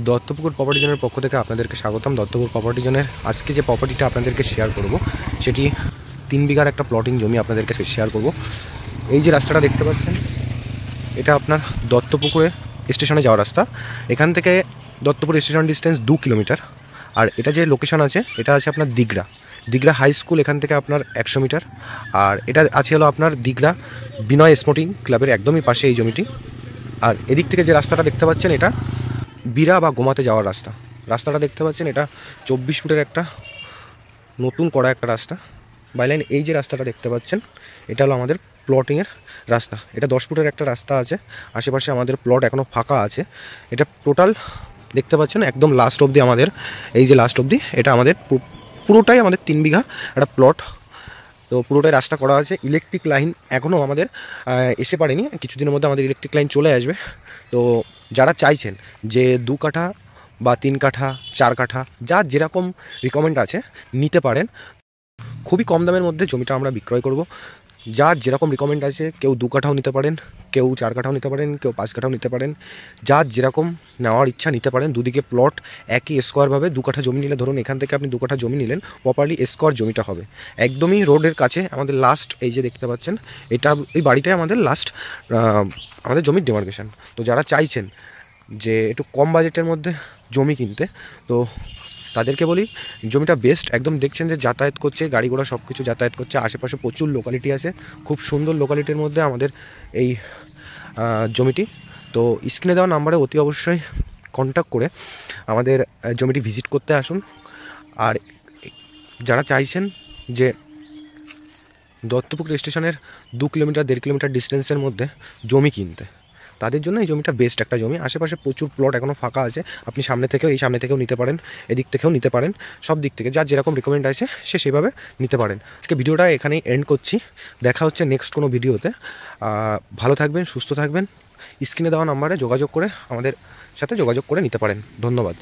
Duttapukur property জোনের পক্ষ থেকে আপনাদেরকে স্বাগতম। দত্তপুকুর প্রপার্টি জোনের আজকে যে প্রপার্টিটা আপনাদেরকে শেয়ার করব সেটি 3 বিঘার একটা প্লটিং জমি আপনাদেরকে শেয়ার করব। এই যে রাস্তাটা দেখতে পাচ্ছেন এটা আপনার দত্তপুকুরে স্টেশনে যাওয়ার রাস্তা। এখান থেকে দত্তপুর স্টেশন ডিস্টেন্স 2 কিলোমিটার। আর এটা যে লোকেশন আছে এটা আছে আপনার দিগড়া হাই স্কুল, এখান থেকে আপনার 100 মিটার। আর এটা আছে হলো আপনার দিগড়া বিনয় স্পোর্টিং ক্লাবের একদমই পাশে এই জমিটি। আর এদিক থেকে যে রাস্তাটা দেখতে পাচ্ছেন এটা বিরা বা গোমাতে যাওয়ার রাস্তাটা দেখতে পাচ্ছেন এটা 24 ফুটের একটা নতুন করা একটা রাস্তা বাইলাইন। এই যে রাস্তাটা দেখতে পাচ্ছেন এটা হলো আমাদের প্লটিংয়ের রাস্তা। এটা 10 ফুটের একটা রাস্তা আছে, আশেপাশে আমাদের প্লট এখনও ফাঁকা আছে। এটা টোটাল দেখতে পাচ্ছেন একদম লাস্ট অবধি আমাদের, এই যে লাস্ট অবধি এটা আমাদের পুরোটাই আমাদের 3 বিঘা একটা প্লট। তো পুরোটাই রাস্তা করা আছে। ইলেকট্রিক লাইন এখনও আমাদের এসে পারেনি, কিছুদিনের মধ্যে আমাদের ইলেকট্রিক লাইন চলে আসবে। তো যারা চাইছেন যে 2 কাঠা বা 3 কাঠা 4 কাঠা যার যেরকম রিকমেন্ড আছে নিতে পারেন। খুবই কম দামের মধ্যে জমিটা আমরা বিক্রয় করব। যার যেরকম রিকমেন্ড আছে, কেউ 2 কাঠাও নিতে পারেন, কেউ 4 কাঠাও নিতে পারেন, কেউ 5 কাঠাও নিতে পারেন। যার যেরকম নেওয়ার ইচ্ছা নিতে পারেন। দুদিকে প্লট একই স্কোয়ারভাবে 2 কাঠা জমি নিলে, ধরুন এখান থেকে আপনি 2 কাঠা জমি নিলেন, প্রপারলি স্কোয়ার জমিটা হবে। একদমই রোডের কাছে আমাদের লাস্ট, এই যে দেখতে পাচ্ছেন এটা, এই বাড়িটাই আমাদের লাস্ট আমাদের জমির ডিমার্কেশন। তো যারা চাইছেন যে একটু কম বাজেটের মধ্যে জমি কিনতে, তো তাদেরকে বলি জমিটা বেস্ট একদম। দেখছেন যে যাতায়াত করছে, গাড়ি ঘোড়া সব কিছু যাতায়াত করছে, আশেপাশে প্রচুর লোকালিটি আছে, খুব সুন্দর লোকালিটির মধ্যে আমাদের এই জমিটি। তো স্ক্রিনে দেওয়া নাম্বারে অতি অবশ্যই কন্ট্যাক্ট করে আমাদের জমিটি ভিজিট করতে আসুন। আর যারা চাইছেন যে দত্তপুকুর স্টেশনের 2 কিলোমিটার 1.5 কিলোমিটার ডিস্টেন্সের মধ্যে জমি কিনতে, তাদের জন্য এই জমিটা বেস্ট একটা জমি। আশেপাশে প্রচুর প্লট এখনও ফাঁকা আছে, আপনি সামনে থেকেও নিতে পারেন, এদিক থেকেও নিতে পারেন, সব দিক থেকে যার যেরকম রিকমেন্ড আছে সে সেভাবে নিতে পারেন। আজকে ভিডিওটা এখানেই এন্ড করছি, দেখা হচ্ছে নেক্সট কোনো ভিডিওতে। ভালো থাকবেন, সুস্থ থাকবেন। স্ক্রিনে দেওয়া নাম্বারে যোগাযোগ করে আমাদের সাথে যোগাযোগ করে নিতে পারেন। ধন্যবাদ।